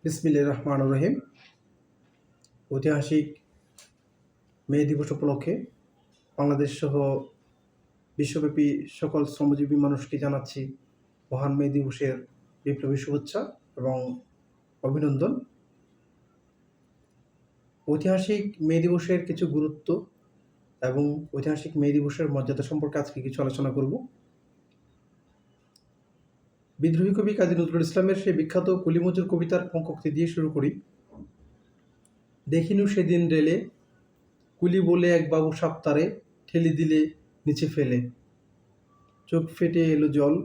বিসমিল্লাহির রহমানির রহিম। ঐতিহাসিক মে দিবস উপলক্ষে বাংলাদেশ সহ বিশ্বব্যাপী সকল শ্রমজীবী মানুষকে জানাচ্ছি মহান মে দিবসের বিপ্লবী শুভেচ্ছা এবং অভিনন্দন। ঐতিহাসিক মে দিবসের কিছু গুরুত্ব এবং ঐতিহাসিক মে দিবসের মর্যাদা সম্পর্কে আজকে কিছু আলোচনা করব। বিদ্রোহী কবি কাজী নজরুল ইসলামের সেই বিখ্যাত কুলিমজুর কবিতার পঙ্ক্তি দিয়ে শুরু করি। দেখিনু সেদিন রেলে, কুলি বলে এক বাবু সাপ তারে ঠেলি দিলে নিচে ফেলে, চোখ ফেটে এলো জল,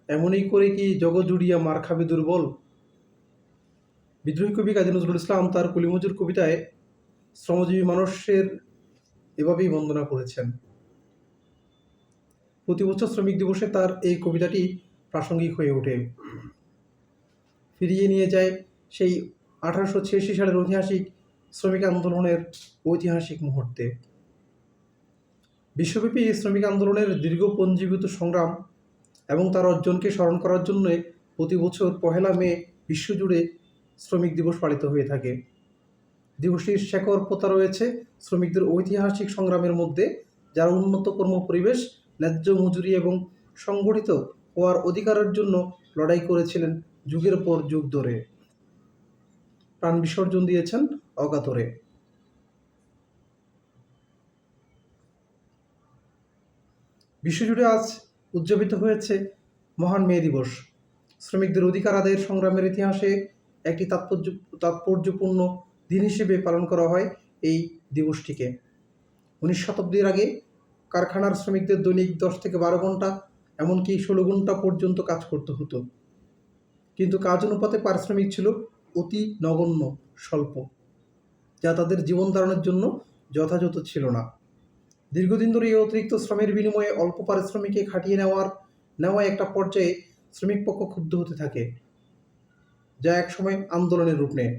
এমনই করে কি জগ জুড়িয়া মার খাবে দুর্বল। বিদ্রোহী কবি কাজী নজরুল ইসলাম তার কুলিমজুর কবিতায় শ্রমজীবী মানুষের এভাবেই বন্দনা করেছেন। প্রতি বছর শ্রমিক দিবসে তার এই কবিতাটি প্রাসঙ্গিক হয়ে ওঠে, ফিরিয়ে নিয়ে যায় সেই 1886 সালের ঐতিহাসিক শ্রমিক আন্দোলনের ঐতিহাসিক মুহূর্তে। বিশ্বব্যাপী শ্রমিক আন্দোলনের দীর্ঘ পঞ্জীভূত সংগ্রাম এবং তার অর্জনকে স্মরণ করার জন্য প্রতি বছর 1 মে বিশ্বজুড়ে শ্রমিক দিবস পালিত হয়ে থাকে। দিবসটির শেকড়পোতা রয়েছে শ্রমিকদের ঐতিহাসিক সংগ্রামের মধ্যে, যারা উন্নত কর্ম পরিবেশ, ন্যায্য মজুরি এবং সংগঠিত হওয়ার অধিকারের জন্য লড়াই করেছিলেন যুগের পর যুগ ধরে, প্রাণ বিসর্জন দিয়েছেন অকাতরে। বিশ্বজুড়ে আজ উদযাপিত হয়েছে মহান মে দিবস। শ্রমিকদের অধিকার আদায়ের সংগ্রামের ইতিহাসে একটি তাৎপর্যপূর্ণ দিন হিসেবে পালন করা হয় এই দিবসটিকে। 19 শতাব্দীর আগে কারখানার শ্রমিকদের দৈনিক 10 থেকে 12 ঘন্টা, এমনকি 16 ঘন্টা পর্যন্ত কাজ করতে হতো, কিন্তু কাজ অনুপাতে পারিশ্রমিক ছিল অতি নগণ্য, স্বল্প, যা তাদের জীবন ধারণের জন্য যথাযথ ছিল না। দীর্ঘদিন ধরে এই অতিরিক্ত শ্রমের বিনিময়ে অল্প পারিশ্রমিকে খাটিয়ে নেওয়া একটা পর্যায়ে শ্রমিক পক্ষ ক্ষুব্ধ হতে থাকে, যা একসময় আন্দোলনের রূপ নেয়।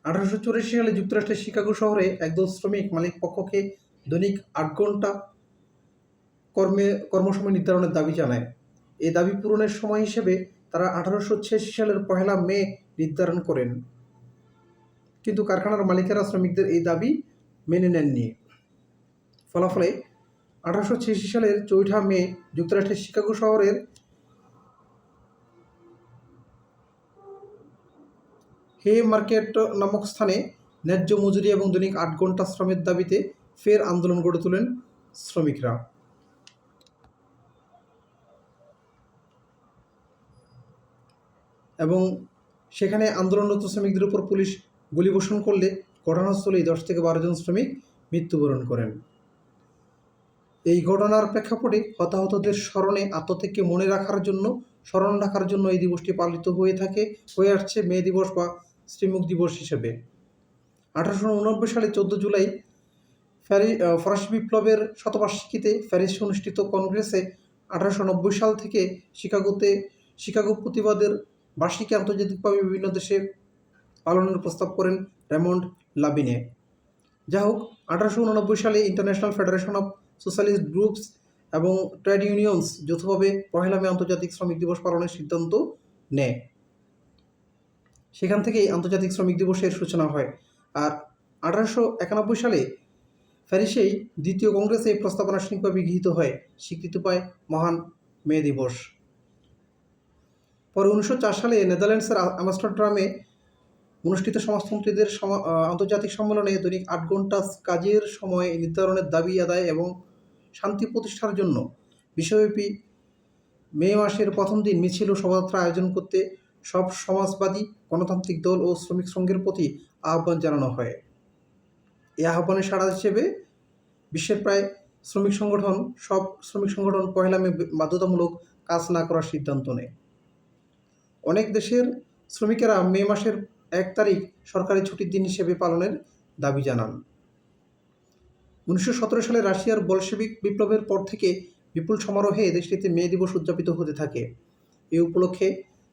1884 সালে যুক্তরাষ্ট্রের শিকাগো শহরে একদল শ্রমিক মালিক পক্ষকে দৈনিক 8 ঘন্টা কর্মসময় নির্ধারণের দাবি জানায়। এই দাবি পূরণের সময় হিসেবে তারা 1886 সালের 1 মে নির্ধারণ করেন, কিন্তু কারখানার মালিকেরা শ্রমিকদের এই দাবি মেনে নেননি। ফলাফলে 1886 সালের 4 মে যুক্তরাষ্ট্রের শিকাগো শহরের হে মার্কেট নামক স্থানে ন্যায্য মজুরি এবং দৈনিক 8 ঘন্টা শ্রমের দাবিতে ফের আন্দোলন গড়ে তোলেন শ্রমিকরা। এবং সেখানে আন্দোলনরত শ্রমিকদের উপর পুলিশ গুলিবর্ষণ করলে ঘটনাস্থলেই 10 থেকে 12 জন শ্রমিক মৃত্যুবরণ করেন। এই ঘটনার প্রেক্ষাপটে হতাহতদের আত্মত্যাগকে স্মরণ রাখার জন্য এই দিবসটি পালিত হয়ে আসছে মে দিবস বা শ্রমিক দিবস হিসেবে। 1889 সালে 14 জুলাই ফরাসি বিপ্লবের শতবার্ষিকীতে প্যারিসে অনুষ্ঠিত কংগ্রেসে 1890 সাল থেকে শিকাগো প্রতিবাদের বার্ষিকী আন্তর্জাতিকভাবে বিভিন্ন দেশে পালনের প্রস্তাব করেন রেমন্ড লাবিনে। যা হোক, 1889 সালে international federation of socialist groups এবং ট্রেড ইউনিয়নস যৌথভাবে 1 মে আন্তর্জাতিক শ্রমিক দিবস পালনের সিদ্ধান্ত নেয়। সেখান থেকেই আন্তর্জাতিক শ্রমিক দিবসের সূচনা হয়। আর 1891 সালে প্যারিসেই দ্বিতীয় কংগ্রেসে এই প্রস্তাবনা আনুষ্ঠানিকভাবে গৃহীত হয়, স্বীকৃতি পায় মহান মে দিবস। পরে 1904 সালে নেদারল্যান্ডসের আমস্টারডামে অনুষ্ঠিত সমাজতন্ত্রীদের আন্তর্জাতিক সম্মেলনে দৈনিক 8 ঘন্টা কাজের সময় নির্ধারণের দাবি আদায় এবং শান্তি প্রতিষ্ঠার জন্য বিশ্বব্যাপী মে মাসের প্রথম দিন মিছিল ও শোভাযাত্রা আয়োজন করতে সব সমাজবাদী গণতান্ত্রিক দল ও শ্রমিক সংঘের প্রতি আহ্বান জানানো হয়। এই আহ্বানের সাড়া হিসেবে বিশ্বের প্রায় সব শ্রমিক সংগঠন 1 মে বাধ্যতামূলক কাজ না করার সিদ্ধান্ত নেয়। অনেক দেশের শ্রমিকেরা মে মাসের 1 তারিখ সরকারি ছুটির দিন হিসেবে পালনের দাবি জানান। 1917 সালে রাশিয়ার বলশেভিক বিপ্লবের পর থেকে বিপুল সমারোহে দেশটিতে মে দিবস উদযাপিত হতে থাকে। এই উপলক্ষে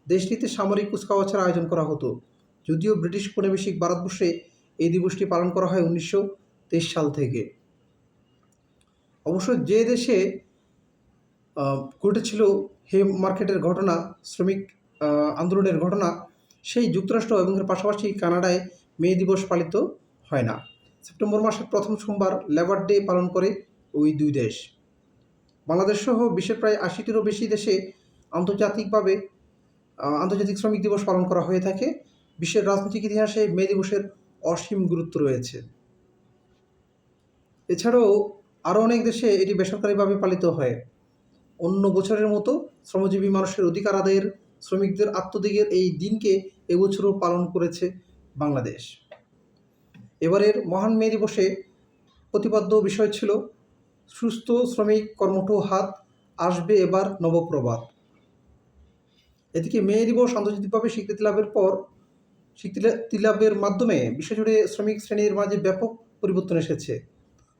দেশটিতে সামরিক কুচকাওয়াজের আয়োজন করা হতো, যদিও ব্রিটিশ উপনিবেশিক ভারতবর্ষে এই দিবসটি পালন করা হয় 1923 সাল থেকে। অবশ্য যে দেশে ঘটেছিল হে মার্কেটের ঘটনা, শ্রমিক আন্দোলনের ঘটনা, সেই যুক্তরাষ্ট্র এবং এর পাশাপাশি কানাডায় মে দিবস পালিত হয় না। সেপ্টেম্বর মাসের প্রথম সোমবার লেবার ডে পালন করে ওই দুই দেশ। বাংলাদেশ সহ বিশ্বের প্রায় ৮০টিরও বেশি দেশে আন্তর্জাতিক শ্রমিক দিবস পালন করা হয়ে থাকে। বিশ্বের রাজনৈতিক ইতিহাসে মে দিবসের অসীম গুরুত্ব রয়েছে। এছাড়াও আরও অনেক দেশে এটি বেসরকারিভাবে পালিত হয়। অন্য বছরের মতো শ্রমজীবী মানুষের অধিকার আদায়ের, শ্রমিকদের আত্মত্যাগের এই দিনকে এবছরও পালন করেছে বাংলাদেশ। এবারের মহান মে দিবসে প্রতিপাদ্য বিষয় ছিল সুস্থ শ্রমিক কর্মঠ হাত, আসবে এবার নবপ্রভাত। এদিকে মে দিবস আন্তর্জাতিকভাবে স্বীকৃতি লাভের মাধ্যমে বিশ্বজুড়ে শ্রমিক শ্রেণীর মাঝে ব্যাপক পরিবর্তন এসেছে।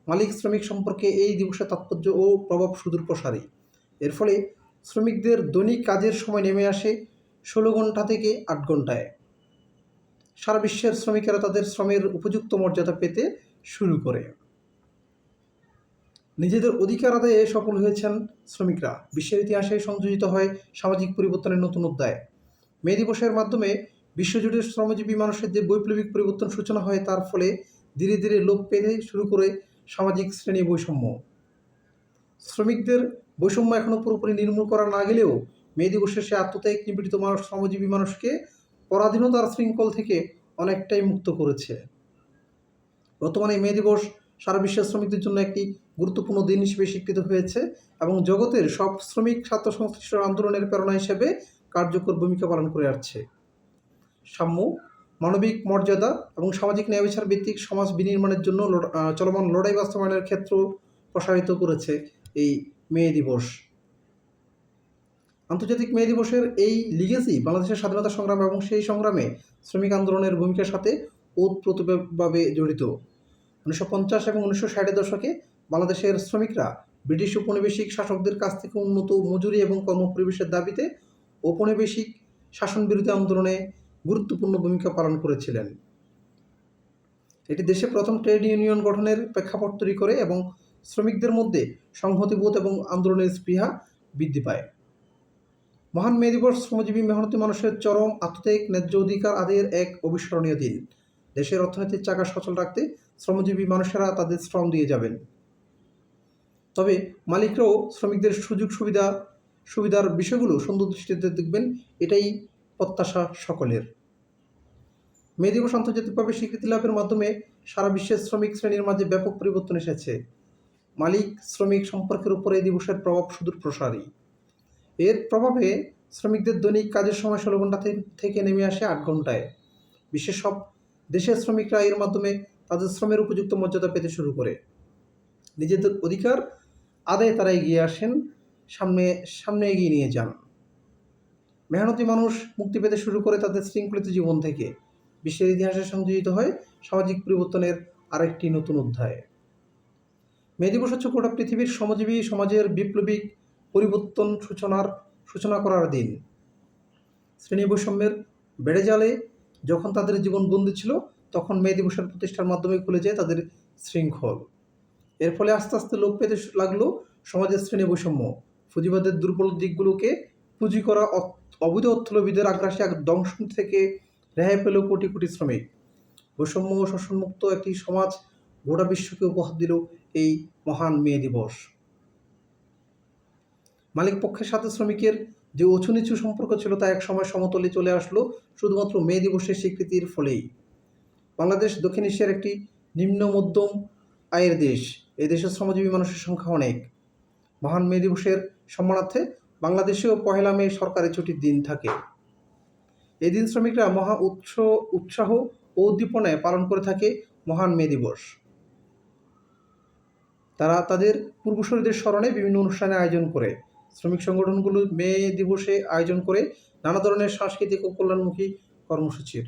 মালিক শ্রমিক সম্পর্কে এই দিবসের তাৎপর্য ও প্রভাব সুদূর প্রসারী। এর ফলে শ্রমিকদের দৈনিক কাজের সময় নেমে আসে 16 ঘন্টা থেকে 8 ঘন্টায়। সারা বিশ্বের শ্রমিকেরা তাদের শ্রমের উপযুক্ত মর্যাদা পেতে শুরু করে। নিজেদের অধিকার আদায়ে সফল হয়েছেন শ্রমিকরা। বিশ্বের ইতিহাসে সংযোজিত হয় সামাজিক পরিবর্তনের নতুন অধ্যায়। মে দিবসের মাধ্যমে বিশ্বজুড়ে শ্রমজীবী মানুষের যে বৈপ্লবিক পরিবর্তন সূচনা হয়, তার ফলে ধীরে ধীরে লোপ পেতে শুরু করে সামাজিক শ্রেণী বৈষম্য। শ্রমিকদের বৈষম্য এখনও পুরোপুরি নির্মূল করা না গেলেও মে দিবসে সে আত্মত্যাগ নিপীড়িত শ্রমজীবী মানুষকে পরাধীনতার শৃঙ্খল থেকে অনেকটাই মুক্ত করেছে। বর্তমানে মে দিবস সারা বিশ্বের শ্রমিকদের জন্য একটি গুরুত্বপূর্ণ দিন হিসেবে স্বীকৃত হয়েছে এবং জগতের সব শ্রমিক স্বার্থ সংশ্লিষ্ট আন্দোলনের প্রেরণা হিসেবে কার্যকর ভূমিকা পালন করে আসছে। সাম্য, মানবিক মর্যাদা এবং সামাজিক ন্যায় বিচার ভিত্তিক সমাজ বিনির্মাণের জন্য চলমান লড়াই বাস্তবায়নের ক্ষেত্র প্রসারিত করেছে এই মে দিবস। আন্তর্জাতিক মে দিবসের এই লিগেসি বাংলাদেশের স্বাধীনতা সংগ্রাম এবং সেই সংগ্রামে শ্রমিক আন্দোলনের ভূমিকার সাথে ওতপ্রোতভাবে জড়িত। 1950 এবং 1960-এর দশকে বাংলাদেশের শ্রমিকরা ব্রিটিশ ঔপনিবেশিক শাসকদের কাছ থেকে উন্নত মজুরি এবং কর্মপরিবেশের দাবিতে ঔপনিবেশিক শাসন বিরোধী আন্দোলনে গুরুত্বপূর্ণ ভূমিকা পালন করেছিলেন। এটি দেশে প্রথম ট্রেড ইউনিয়ন গঠনের প্রেক্ষাপট তৈরি করে এবং শ্রমিকদের মধ্যে সংহতিবোধ এবং আন্দোলনের স্পৃহা বৃদ্ধি পায়। মহান মে দিবস শ্রমজীবী মেহনতি মানুষের চরম আত্মত্যাগ, ন্যায্য অধিকার আদায়ের এক অবিস্মরণীয় দিন। দেশের অর্থনৈতিক চাকা সচল রাখতে শ্রমজীবী মানুষেরা তাদের শ্রম দিয়ে যাবেন। তবে মালিকরাও শ্রমিকদের সুবিধার বিষয়গুলো সুন্দর দৃষ্টিতে দেখবেন, এটাই প্রত্যাশা সকলের। মে দিবস আন্তর্জাতিকভাবে স্বীকৃতি লাভের মাধ্যমে সারা বিশ্বের শ্রমিক শ্রেণীর মাঝে ব্যাপক পরিবর্তন এসেছে। মালিক শ্রমিক সম্পর্কের উপর এই দিবসের প্রভাব সুদূর প্রসারী। এর প্রভাবে শ্রমিকদের দৈনিক কাজের সময় 16 ঘন্টা থেকে নেমে আসে 8 ঘন্টায়। বিশ্বের সব দেশের শ্রমিকরা এর মাধ্যমে তাদের শ্রমের উপযুক্ত মর্যাদা পেতে শুরু করে। নিজেদের অধিকার আদায়ে তারা এগিয়ে আসেন, সামনে এগিয়ে নিয়ে যান। মেহনতি মানুষ মুক্তি পেতে শুরু করে তাদের শৃঙ্খলিত জীবন থেকে। বিশ্বের ইতিহাসে সংযোজিত হয় সামাজিক পরিবর্তনের আরেকটি নতুন অধ্যায়। মে দিবস হচ্ছে গোটা পৃথিবীর শ্রমজীবী সমাজের বিপ্লবিক পরিবর্তন সূচনা করার দিন। শ্রেণী বৈষম্যের বেড়ে জালে যখন তাদের জীবন বন্দী ছিল, তখন মে দিবসের প্রতিষ্ঠার মাধ্যমে খুলে যায় তাদের শৃঙ্খল। এর ফলে আস্তে আস্তে লোপ পেতে লাগলো সমাজের শ্রেণী বৈষম্য। পুঁজিবাদের দুর্বল দিকগুলোকে পুঁজি করা অবৈধ অর্থলোভীদের আগ্রাসী দংশন থেকে রেহাই পেল কোটি কোটি শ্রমিক। বৈষম্য ও শোষণমুক্ত একটি সমাজ গোটা বিশ্বকে উপহার দিল এই মহান মে দিবস। মালিক পক্ষের সাথে শ্রমিকের যে উঁচু নিচু সম্পর্ক ছিল, তা এক সময় সমতলে চলে আসলো শুধুমাত্র মে দিবসের স্বীকৃতির ফলেই। বাংলাদেশ দক্ষিণ এশিয়ার একটি নিম্ন মধ্যম আয়ের দেশ। এই দেশের শ্রমজীবী মানুষের সংখ্যা অনেক। মহান মে দিবসের সম্মানার্থে বাংলাদেশেও 1 মে সরকারি ছুটির দিন থাকে। এই দিন শ্রমিকরা মহা উৎসাহ ও উদ্দীপনায় পালন করে থাকে মহান মে দিবস। তারা তাদের পূর্বসূরীদের স্মরণে বিভিন্ন অনুষ্ঠানের আয়োজন করে। শ্রমিক সংগঠনগুলো মে দিবসে আয়োজন করে নানা ধরনের সাংস্কৃতিক ও কল্যাণমুখী কর্মসূচির।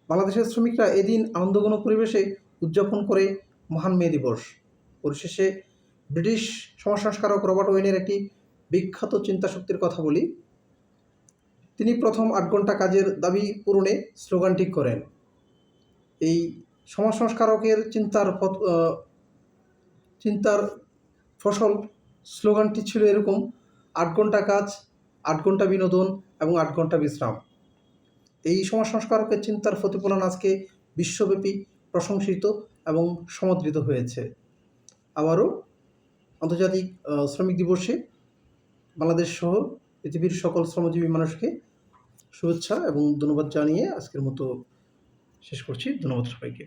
বাংলাদেশের শ্রমিকরা এদিন আনন্দঘন পরিবেশে উদযাপন করে মহান মে দিবস। পরিশেষে ব্রিটিশ সমাজ সংস্কারক রবার্ট ওয়েনের একটি বিখ্যাত চিন্তাশক্তির কথা বলি। তিনি প্রথম 8 ঘন্টা কাজের দাবি পূরণে স্লোগান ঠিক করেন। এই সমাজ সংস্কারকের চিন্তার ফসল স্লোগানটি ছিল এরকম: 8 ঘন্টা কাজ, 8 ঘন্টা বিনোদন এবং 8 ঘন্টা বিশ্রাম। এই সমাজ সংস্কারকের চিন্তার প্রতিফলন আজকে বিশ্বব্যাপী প্রশংসিত এবং সমাদৃত হয়েছে। আবারও আন্তর্জাতিক শ্রমিক দিবসে বাংলাদেশ সহ পৃথিবীর সকল শ্রমজীবী মানুষকে শুভেচ্ছা এবং ধন্যবাদ জানিয়ে আজকের মতো শেষ করছি। ধন্যবাদ সবাইকে।